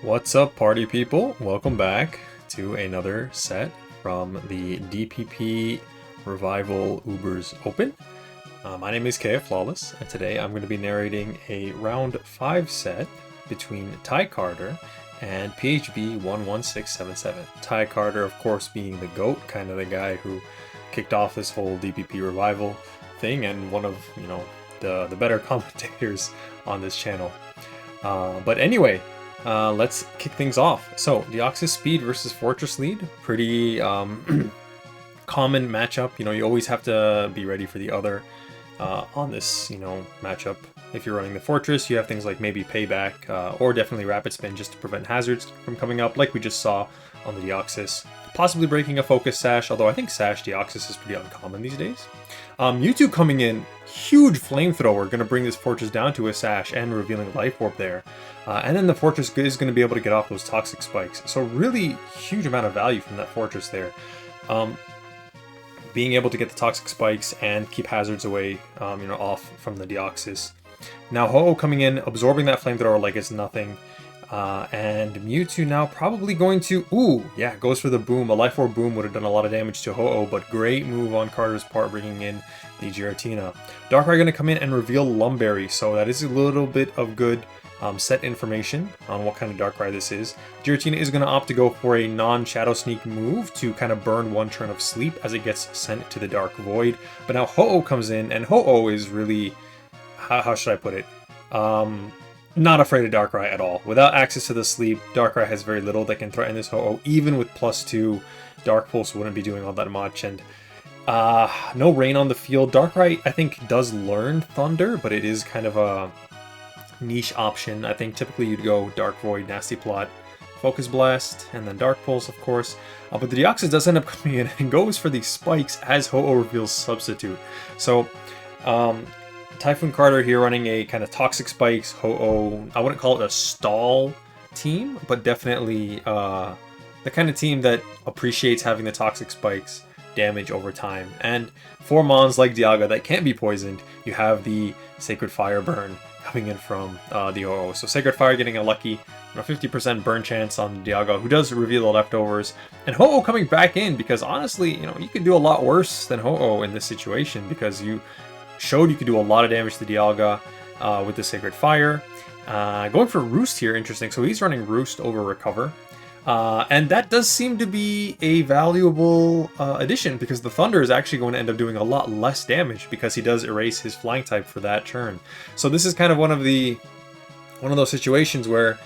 What's up, party people? Welcome back to another set from the DPP Revival Ubers Open. My name is Kea Flawless, and today I'm going to be narrating a round 5 set between Ty Carter and PHB11677. Ty Carter, of course, being the GOAT, kind of the guy who kicked off this whole DPP Revival thing, and one of, the better commentators on this channel. But anyway, let's kick things off. So, Deoxys Speed versus Fortress Lead. Pretty common matchup. You always have to be ready for the other on this, matchup. If you're running the Fortress, you have things like maybe Payback or definitely Rapid Spin just to prevent hazards from coming up, like we just saw on the Deoxys. Possibly breaking a Focus Sash, although I think Sash Deoxys is pretty uncommon these days. Mewtwo coming in, huge Flamethrower, going to bring this Fortress down to a Sash and revealing Life Orb there. And then the Fortress is going to be able to get off those Toxic Spikes. So really huge amount of value from that Fortress there. Being able to get the Toxic Spikes and keep hazards away, off from the Deoxys. Now Ho-Oh coming in, absorbing that Flamethrower like it's nothing. And Mewtwo now probably going to... Ooh, yeah, goes for the Boom. A Life Orb Boom would have done a lot of damage to Ho-Oh, but great move on Carter's part, bringing in the Giratina. Darkrai going to come in and reveal Lumberry, so that is a little bit of good set information on what kind of Darkrai this is. Giratina is going to opt to go for a non-Shadow Sneak move to kind of burn one turn of sleep as it gets sent to the Dark Void. But now Ho-Oh comes in, and Ho-Oh is really... How should I put it? Not afraid of Darkrai at all. Without access to the sleep, Darkrai has very little that can threaten this Ho-Oh. Even with +2, Dark Pulse wouldn't be doing all that much. And no rain on the field. Darkrai, I think, does learn Thunder, but it is kind of a niche option. I think typically you'd go Dark Void, Nasty Plot, Focus Blast, and then Dark Pulse, of course. But the Deoxys does end up coming in and goes for these spikes as Ho-Oh reveals Substitute. So, Typhoon Carter here running a kind of Toxic Spikes, Ho-Oh, I wouldn't call it a stall team, but definitely the kind of team that appreciates having the Toxic Spikes damage over time. And for Mons like Dialga that can't be poisoned, you have the Sacred Fire burn coming in from the Ho-Oh. So Sacred Fire getting a lucky 50% burn chance on Dialga, who does reveal the leftovers. And Ho-Oh coming back in because honestly, you could do a lot worse than Ho-Oh in this situation because you showed you could do a lot of damage to Dialga with the Sacred Fire. Going for Roost here, interesting. So he's running Roost over Recover. And that does seem to be a valuable addition because the Thunder is actually going to end up doing a lot less damage because he does erase his Flying type for that turn. So this is kind of one of those situations where,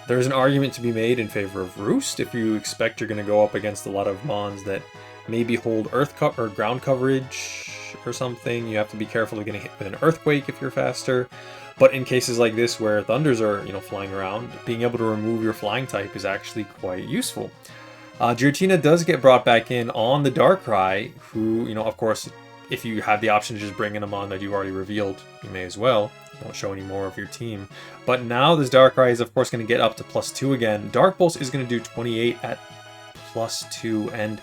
there's an argument to be made in favor of Roost if you expect you're going to go up against a lot of Mons that maybe hold or ground coverage or something. You have to be careful of getting hit with an Earthquake if you're faster. But in cases like this where Thunders are, flying around, being able to remove your Flying type is actually quite useful. Giratina does get brought back in on the Darkrai, who, of course, if you have the option to just bring in a Mon that you've already revealed, you may as well. Don't show any more of your team. But now this Darkrai is, of course, going to get up to +2 again. Dark Pulse is going to do 28 at +2, and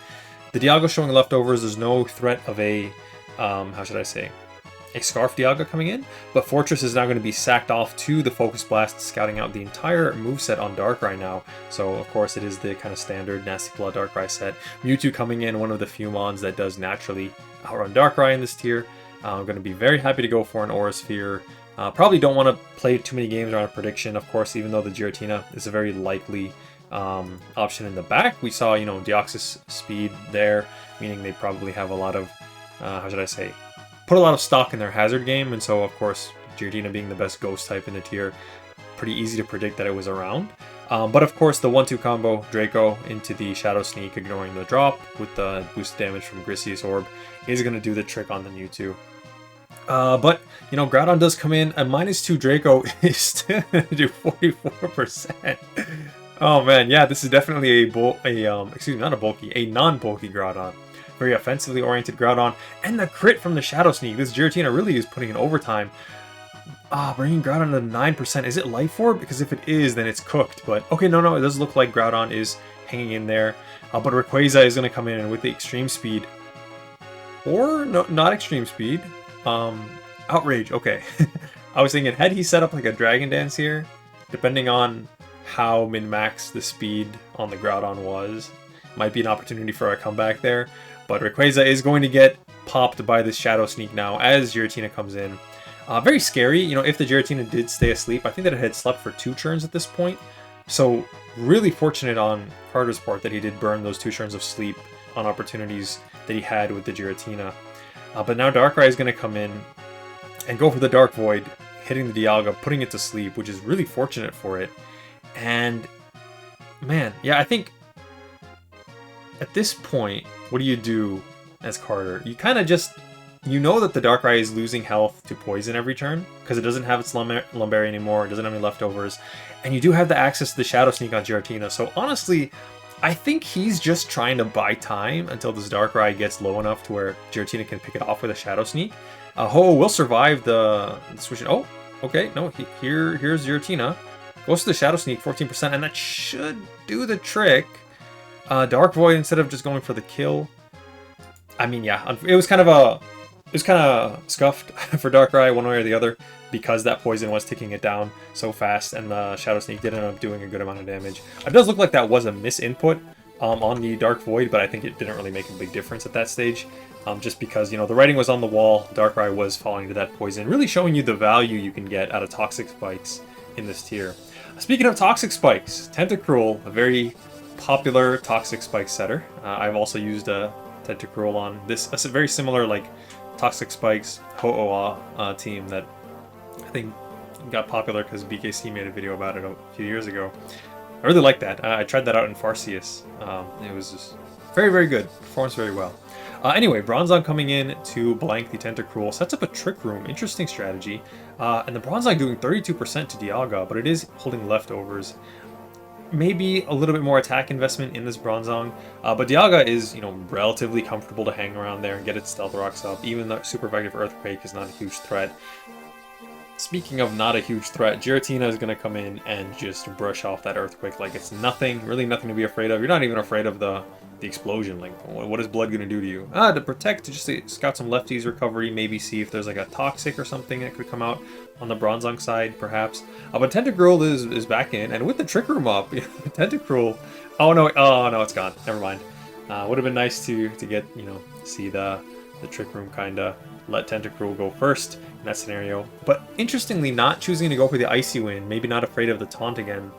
the Dialga showing leftovers. There's no threat of a, how should I say, a Scarf Dialga coming in, but Fortress is now going to be sacked off to the Focus Blast, scouting out the entire moveset on Darkrai now. So, of course, it is the kind of standard Nasty Plot Darkrai set. Mewtwo coming in, one of the few Mons that does naturally outrun Darkrai in this tier. I'm going to be very happy to go for an Aura Sphere. Probably don't want to play too many games around a prediction, of course, even though the Giratina is a very likely option in the back. We saw, Deoxys Speed there, meaning they probably have a lot of, how should I say, put a lot of stock in their hazard game, and so of course Giratina being the best ghost type in the tier, pretty easy to predict that it was around. But of course the 1-2 combo, Draco into the Shadow Sneak, ignoring the drop with the boost damage from Grisius Orb, is going to do the trick on the Mewtwo. But, Groudon does come in, a -2 Draco is still going to do 44%. Oh man, yeah, this is definitely a non-bulky Groudon. Very offensively oriented Groudon, and the crit from the Shadow Sneak. This Giratina really is putting in overtime. Bringing Groudon to 9%. Is it Life Orb? Because if it is, then it's cooked. But okay, no, it does look like Groudon is hanging in there. But Rayquaza is going to come in with the Extreme Speed. Or, no, not Extreme Speed. Outrage, okay. I was thinking, had he set up like a Dragon Dance here, depending on how min-max the speed on the Groudon was. Might be an opportunity for a comeback there. But Rayquaza is going to get popped by this Shadow Sneak now as Giratina comes in. Very scary, you know, if the Giratina did stay asleep. I think that it had slept for 2 turns at this point. So really fortunate on Carter's part that he did burn those 2 turns of sleep on opportunities that he had with the Giratina. But now Darkrai is going to come in and go for the Dark Void, hitting the Dialga, putting it to sleep, which is really fortunate for it. And man, yeah, I think at this point, what do you do as Carter? You kind of just, you know that the Darkrai is losing health to poison every turn because it doesn't have its Lumberry anymore, it doesn't have any leftovers, and you do have the access to the Shadow Sneak on Giratina. So honestly, I think he's just trying to buy time until this Darkrai gets low enough to where Giratina can pick it off with a Shadow Sneak. Ho-Oh will survive the switch. Oh, okay, no, here's Giratina. Goes to the Shadow Sneak, 14%, and that should do the trick. Dark Void instead of just going for the kill. I mean, yeah, it was kind of scuffed for Darkrai one way or the other because that poison was ticking it down so fast, and the Shadow Sneak did end up doing a good amount of damage. It does look like that was a misinput on the Dark Void, but I think it didn't really make a big difference at that stage. Just because, you know, the writing was on the wall, Darkrai was falling to that poison, really showing you the value you can get out of Toxic Spikes in this tier. Speaking of Toxic Spikes, Tentacruel, a very popular Toxic Spike setter. I've also used a Tentacruel on this, a very similar like Toxic Spikes Ho-Oh team that I think got popular because BKC made a video about it a few years ago. I really like that. I tried that out in Farseus. It was just very, very good. Performs very well. Anyway, Bronzong coming in to blank the Tentacruel. Sets up a Trick Room. Interesting strategy. And the Bronzong doing 32% to Dialga, but it is holding leftovers. Maybe a little bit more attack investment in this Bronzong. But Dialga is, you know, relatively comfortable to hang around there and get its Stealth Rocks up. Even the Super Effective Earthquake is not a huge threat. Speaking of not a huge threat, Giratina is going to come in and just brush off that Earthquake like it's nothing, really nothing to be afraid of. You're not even afraid of the explosion. Like, what is Blood going to do to you? To protect, just scout some lefties recovery, maybe see if there's like a Toxic or something that could come out on the Bronzong side, perhaps. But Tentacruel is back in, and with the Trick Room up, Tentacruel... Oh no, it's gone. Never mind. Would have been nice to get, you know, see the Trick Room kind of let Tentacruel go first in that scenario. But interestingly, not choosing to go for the Icy Wind, maybe not afraid of the taunt again.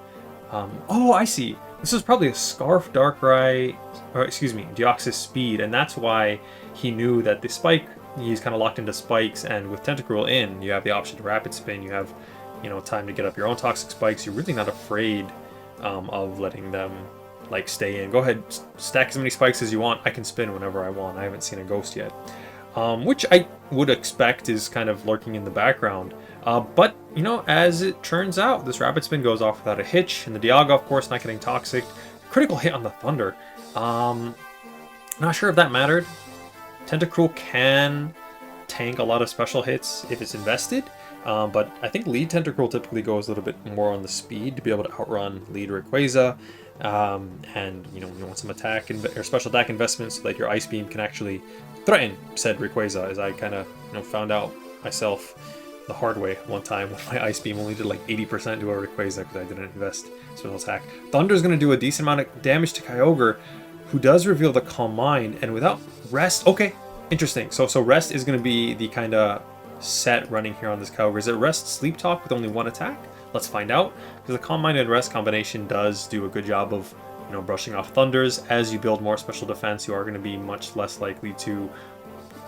Oh, I see. This was probably a Scarf Darkrai, or excuse me, Deoxys Speed, and that's why he knew that the Spike, he's kind of locked into Spikes, and with Tentacruel in, you have the option to Rapid Spin, you have, you know, time to get up your own Toxic Spikes. You're really not afraid of letting them, like, stay in. Go ahead, stack as many Spikes as you want. I can spin whenever I want. I haven't seen a Ghost yet. Which I would expect is kind of lurking in the background. But, you know, as it turns out, this Rapid Spin goes off without a hitch, and the Dialga, of course, not getting Toxic. Critical hit on the Thunder. Not sure if that mattered. Tentacruel can tank a lot of special hits if it's invested, but I think lead Tentacruel typically goes a little bit more on the speed to be able to outrun lead Rayquaza. And, you know, you want some attack or special attack investments so that your Ice Beam can actually threaten said Rayquaza, as I kind of, you know, found out myself the hard way one time when my Ice Beam only did like 80% to a Rayquaza because I didn't invest special attack. Thunder is going to do a decent amount of damage to Kyogre, who does reveal the Calm Mind, and without Rest, okay, interesting. So Rest is going to be the kind of set running here on this Kyogre. Is it Rest Sleep Talk with only one attack? Let's find out, because the Calm Mind and Rest combination does do a good job of, you know, brushing off Thunders. As you build more special defense, you are going to be much less likely to,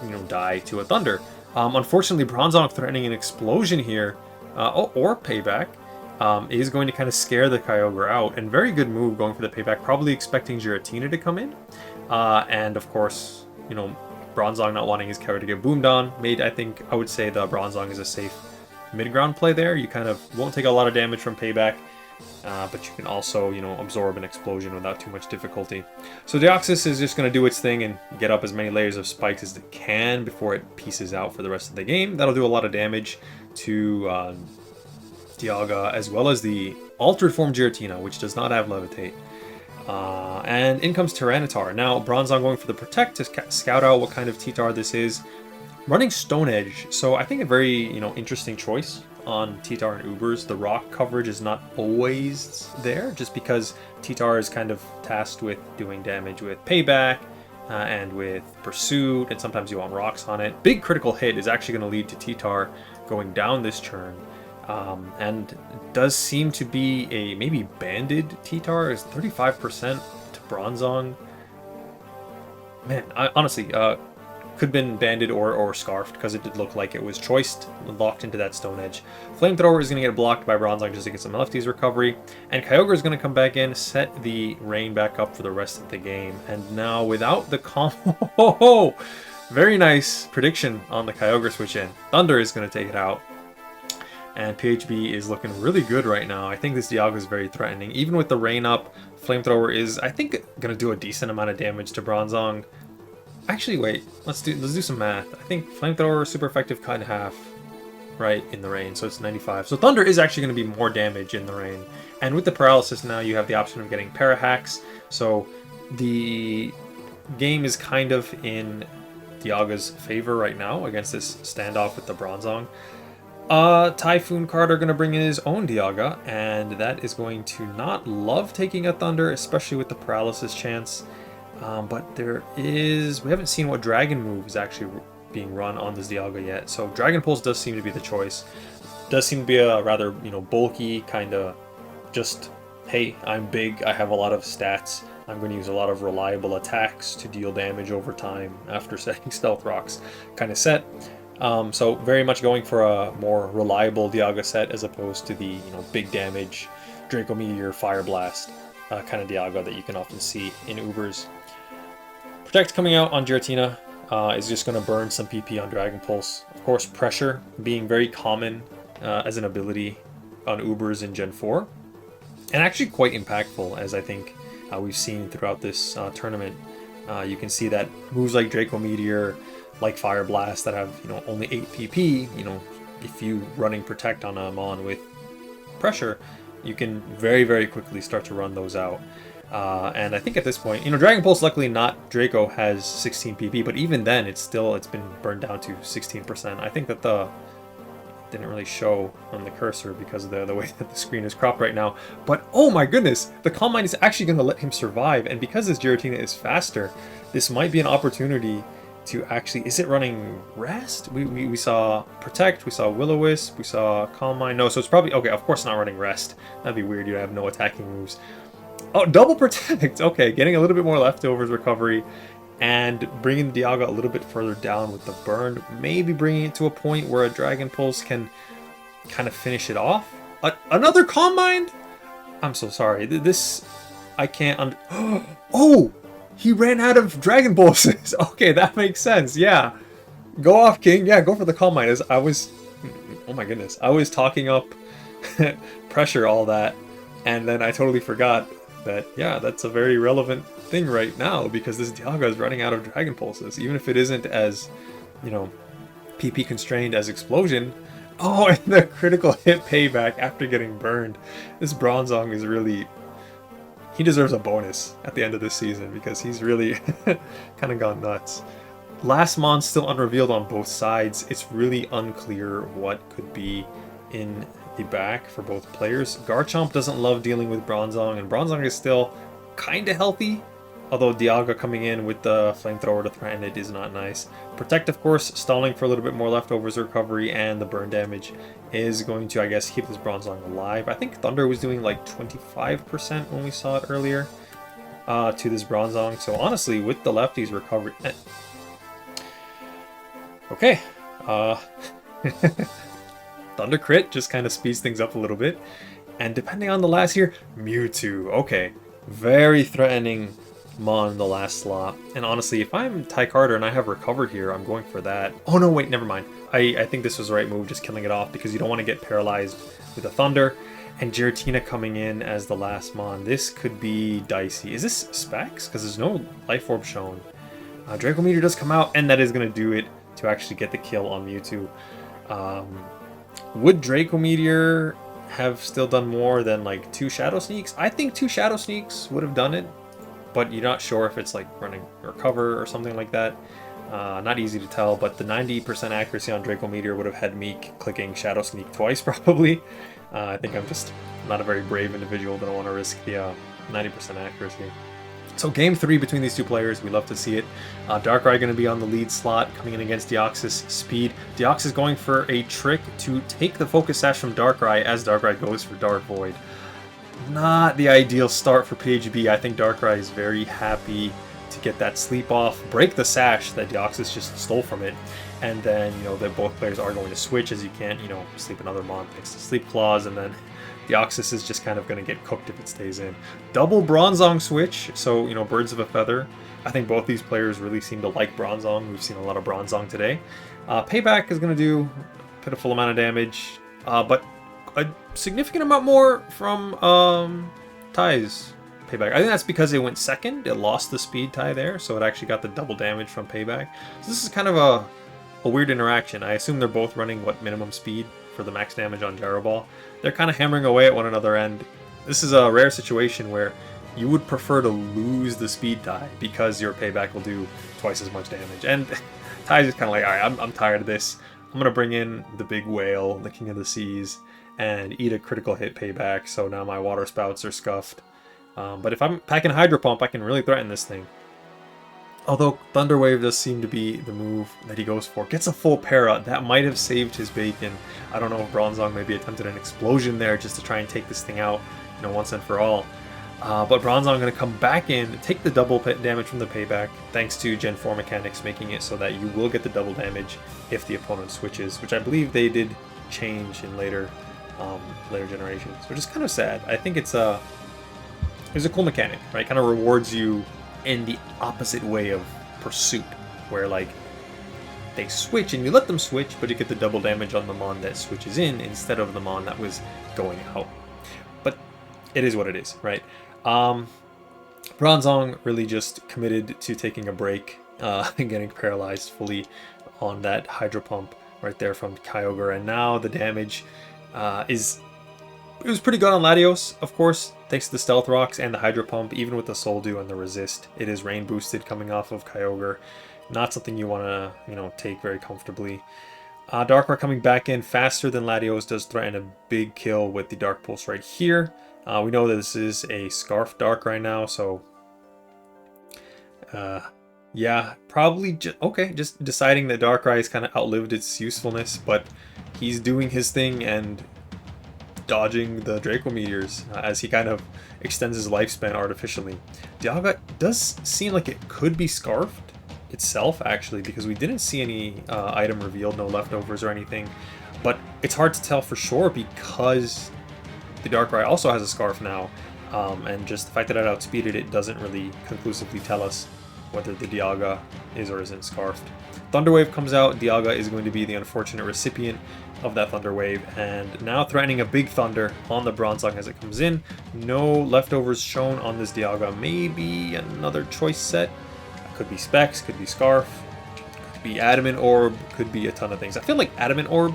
you know, die to a Thunder. Unfortunately, Bronzong threatening an explosion here, or Payback, is going to kind of scare the Kyogre out. And very good move going for the Payback, probably expecting Giratina to come in. And of course, you know, Bronzong not wanting his Kyogre to get boomed on made, I would say the Bronzong is a safe mid-ground play there. You kind of won't take a lot of damage from Payback, but you can also, you know, absorb an explosion without too much difficulty. So Deoxys is just going to do its thing and get up as many layers of spikes as it can before it pieces out for the rest of the game. That'll do a lot of damage to Dialga, as well as the Altered Form Giratina, which does not have Levitate. And in comes Tyranitar. Now, Bronzong going for the Protect to scout out what kind of T-Tar this is. Running Stone Edge, so I think a very, you know, interesting choice on T-Tar and Ubers. The rock coverage is not always there, just because T-Tar is kind of tasked with doing damage with payback and with pursuit, and sometimes you want rocks on it. Big critical hit is actually going to lead to T-Tar going down this turn. And it does seem to be a maybe banded T-Tar is 35% to Bronzong. Man, I honestly could have been banded or scarfed, because it did look like it was choiced, locked into that stone edge. Flamethrower is going to get blocked by Bronzong just to get some lefties recovery, and Kyogre is going to come back in, set the rain back up for the rest of the game. And now without the combo, very nice prediction on the Kyogre switch in. Thunder is going to take it out. And PHB is looking really good right now. I think this Dialga is very threatening. Even with the rain up, Flamethrower is, I think, going to do a decent amount of damage to Bronzong. Actually, wait. Let's do some math. I think Flamethrower super effective cut in half, right, in the rain. So it's 95. So Thunder is actually going to be more damage in the rain. And with the paralysis now, you have the option of getting Parahacks. So the game is kind of in Dialga's favor right now against this standoff with the Bronzong. Typhoon card are going to bring in his own Dialga, and that is going to not love taking a Thunder, especially with the paralysis chance. But we haven't seen what Dragon move is actually being run on this Dialga yet. So Dragon Pulse does seem to be the choice. Does seem to be a rather, bulky kind of just, hey, I'm big, I have a lot of stats, I'm going to use a lot of reliable attacks to deal damage over time after setting Stealth Rocks kind of set. So very much going for a more reliable Dialga set as opposed to the big damage Draco Meteor, Fire Blast kind of Dialga that you can often see in Ubers. Protect coming out on Giratina is just going to burn some PP on Dragon Pulse. Of course, Pressure being very common as an ability on Ubers in Gen 4, and actually quite impactful, as I think we've seen throughout this tournament. You can see that moves like Draco Meteor, like Fire Blast that have only 8 PP, if you running Protect on a Mon with Pressure, you can very, very quickly start to run those out. And I think at this point, Dragon Pulse, luckily not Draco, has 16 PP, but even then it's been burned down to 16%. I think that didn't really show on the cursor because of the way that the screen is cropped right now. But oh my goodness, the Calm Mind is actually going to let him survive, and because this Giratina is faster, this might be an opportunity to actually... Is it running Rest? We saw Protect, we saw Will-O-Wisp, we saw Calm Mind. No, so it's probably... Okay, of course not running Rest. That'd be weird, you'd have no attacking moves. Oh, Double Protect! Okay, getting a little bit more leftovers recovery and bringing Dialga a little bit further down with the burn. Maybe bringing it to a point where a Dragon Pulse can kind of finish it off. Another Calm Mind? I'm so sorry. This... I can't... Oh! He ran out of Dragon Pulses. Okay, that makes sense. Yeah. Go off, King. Yeah, go for the Calm Mind. I was... Oh my goodness. I was talking up Pressure, all that. And then I totally forgot that, yeah, that's a very relevant thing right now, because this Dialga is running out of Dragon Pulses. Even if it isn't as, PP constrained as Explosion. Oh, and the critical hit payback after getting burned. This Bronzong is really... He deserves a bonus at the end of this season, because he's really kind of gone nuts. Last Mon still unrevealed on both sides. It's really unclear what could be in the back for both players. Garchomp doesn't love dealing with Bronzong, and Bronzong is still kind of healthy, although Dialga coming in with the Flamethrower to threaten it is not nice. Protect, of course, stalling for a little bit more leftovers recovery, and the burn damage is going to, I guess, keep this Bronzong alive. I think Thunder was doing like 25% when we saw it earlier to this Bronzong. So honestly, with the lefties recovery... Okay. Thunder crit just kind of speeds things up a little bit. And depending on the last here, Mewtwo. Okay. Very threatening Mon in the last slot. And honestly, if I'm Ty Carter and I have recovered here, I'm going for that. Oh no, wait, never mind. I think this was the right move, just killing it off, because you don't want to get paralyzed with a Thunder. And Giratina coming in as the last Mon. This could be dicey. Is this Specs? Because there's no Life Orb shown. Draco Meteor does come out, and that is going to do it to actually get the kill on Mewtwo. Would Draco Meteor have still done more than like 2 Shadow Sneaks? I think 2 Shadow Sneaks would have done it, but you're not sure if it's like running Recover or something like that. Not easy to tell, but the 90% accuracy on Draco Meteor would have had me clicking Shadow Sneak twice, probably. I think I'm just not a very brave individual that I want to risk the 90% accuracy. So game 3 between these two players, we love to see it. Darkrai going to be on the lead slot, coming in against Deoxys Speed. Deoxys going for a trick to take the Focus Sash from Darkrai as Darkrai goes for Dark Void. Not the ideal start for PHB. I think Darkrai is very happy to get that sleep off, break the Sash that Deoxys just stole from it, and then, you know, that both players are going to switch, as you can't, you know, sleep another Mon thanks to Sleep Claws, and then Deoxys is just kind of going to get cooked if it stays in. Double Bronzong switch, so, you know, birds of a feather. I think both these players really seem to like Bronzong. We've seen a lot of Bronzong today. Payback is going to do a pitiful amount of damage, but a significant amount more from Ty's Payback. I think that's because it went second. It lost the speed tie there, so it actually got the double damage from Payback. So this is kind of a weird interaction. I assume they're both running, what, minimum speed for the max damage on Gyro Ball. They're kind of hammering away at one another, and this is a rare situation where you would prefer to lose the speed tie because your Payback will do twice as much damage. And Ty's just kind of like, alright, I'm tired of this. I'm going to bring in the big whale, the King of the Seas, and eat a critical hit Payback, so now my water spouts are scuffed. But if I'm packing Hydro Pump, I can really threaten this thing. Although Thunder Wave does seem to be the move that he goes for. Gets a full para. That might have saved his bacon. I don't know if Bronzong maybe attempted an explosion there just to try and take this thing out, you know, once and for all. But Bronzong going to come back in, take the double damage from the Payback, thanks to Gen 4 mechanics making it so that you will get the double damage if the opponent switches, which I believe they did change in later generations, which is kind of sad. I think it's a cool mechanic, right? Kind of rewards you in the opposite way of Pursuit, where like they switch and you let them switch, but you get the double damage on the Mon that switches in instead of the Mon that was going out. But it is what it is, right? Bronzong really just committed to taking a break and getting paralyzed fully on that Hydro Pump right there from Kyogre, and now the damage it was pretty good on Latios, of course, thanks to the Stealth Rocks and the Hydro Pump, even with the Soul Dew and the Resist. It is rain boosted coming off of Kyogre. Not something you want to, you know, take very comfortably. Darkrai coming back in faster than Latios does threaten a big kill with the Dark Pulse right here. We know that this is a Scarf Darkrai now, so yeah, probably just deciding that Darkrai has kind of outlived its usefulness, but he's doing his thing and dodging the Draco Meteors as he kind of extends his lifespan artificially. Dialga does seem like it could be Scarfed itself, actually, because we didn't see any item revealed, no leftovers or anything, but it's hard to tell for sure because the Darkrai also has a Scarf now, and just the fact that it outspeeded it doesn't really conclusively tell us whether the Dialga is or isn't Scarfed. Thunder Wave comes out. Dialga is going to be the unfortunate recipient of that Thunder Wave, and now threatening a big Thunder on the Bronzong as it comes in. No leftovers shown on this Dialga. Maybe another choice set. Could be Specs, could be Scarf, could be Adamant Orb, could be a ton of things. I feel like Adamant Orb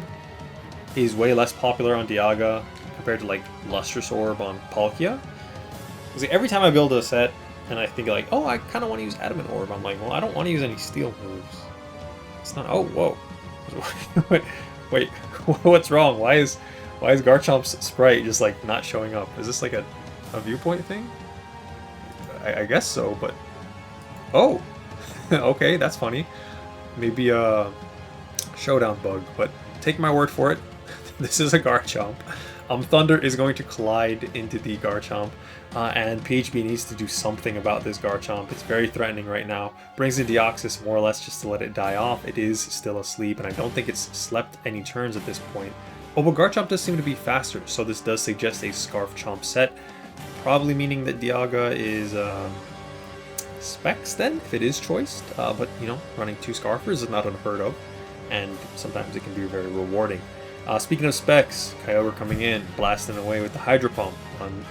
is way less popular on Dialga compared to like Lustrous Orb on Palkia. Because every time I build a set and I think like, oh, I kind of want to use Adamant Orb, I'm like, well, I don't want to use any Steel moves. It's not. Oh, whoa. Wait, what's wrong? Why is Garchomp's sprite just like not showing up? Is this like a viewpoint thing? I guess so, but oh, okay, that's funny. Maybe a showdown bug, but take my word for it. This is a Garchomp. Thunder is going to collide into the Garchomp, and PHB needs to do something about this Garchomp. It's very threatening right now. Brings in Deoxys more or less just to let it die off. It is still asleep, and I don't think it's slept any turns at this point. Oh, but Garchomp does seem to be faster, so this does suggest a Scarf Chomp set. Probably meaning that Dialga is Specs then, if it is choiced. But, you know, running 2 Scarfers is not unheard of, and sometimes it can be very rewarding. Speaking of Specs, Kyogre coming in, blasting away with the Hydro Pump.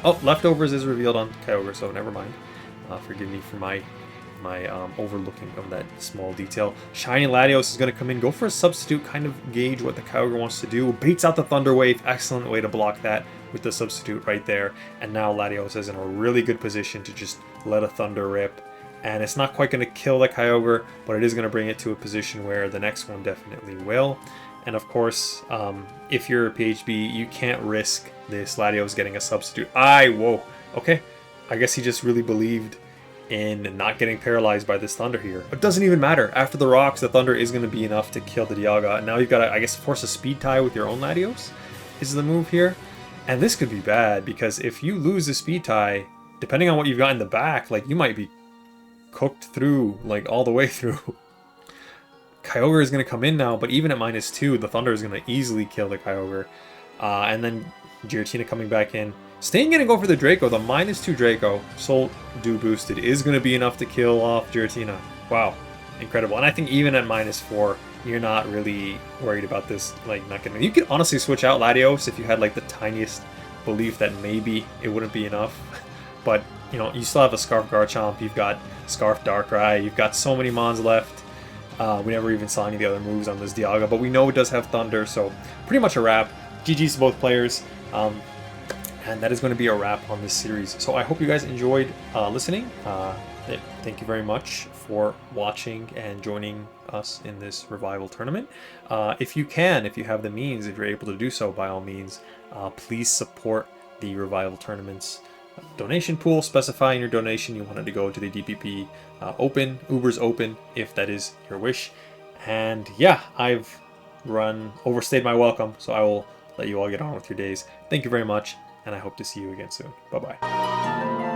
Oh, leftovers is revealed on Kyogre, so never mind. Forgive me for my overlooking of that small detail. Shiny Latios is going to come in, go for a substitute, kind of gauge what the Kyogre wants to do. Baits out the Thunder Wave, excellent way to block that with the substitute right there. And now Latios is in a really good position to just let a Thunder rip and it's not quite going to kill the Kyogre, but it is going to bring it to a position where the next one definitely will. And of course, if you're a PHB, you can't risk this Latios getting a substitute. Whoa, okay. I guess he just really believed in not getting paralyzed by this Thunder here. It doesn't even matter. After the rocks, the Thunder is going to be enough to kill the Dialga. And now you've got to, I guess, force a speed tie with your own Latios is the move here. And this could be bad, because if you lose the speed tie, depending on what you've got in the back, like, you might be cooked through, like, all the way through. Kyogre is going to come in now, but even at -2, the Thunder is going to easily kill the Kyogre. And then Giratina coming back in. Staying in and go for the Draco, the -2 Draco, Soul Dew boosted, is going to be enough to kill off Giratina. Wow, incredible. And I think even at -4, you're not really worried about this, like, not getting... You could honestly switch out Latios if you had, like, the tiniest belief that maybe it wouldn't be enough. But, you know, you still have a Scarf Garchomp, you've got Scarf Darkrai, you've got so many Mons left. We never even saw any of the other moves on this Dialga, but we know it does have Thunder, so pretty much a wrap. GG's to both players. And that is going to be a wrap on this series. So I hope you guys enjoyed listening. Thank you very much for watching and joining us in this Revival tournament. If you have the means, if you're able to do so, by all means, please support the Revival tournaments donation pool. Specify in your donation you wanted to go to the DPP Open, Ubers Open, if that is your wish. And yeah, I've overstayed my welcome, so I will let you all get on with your days. Thank you very much, and I hope to see you again soon. Bye-bye.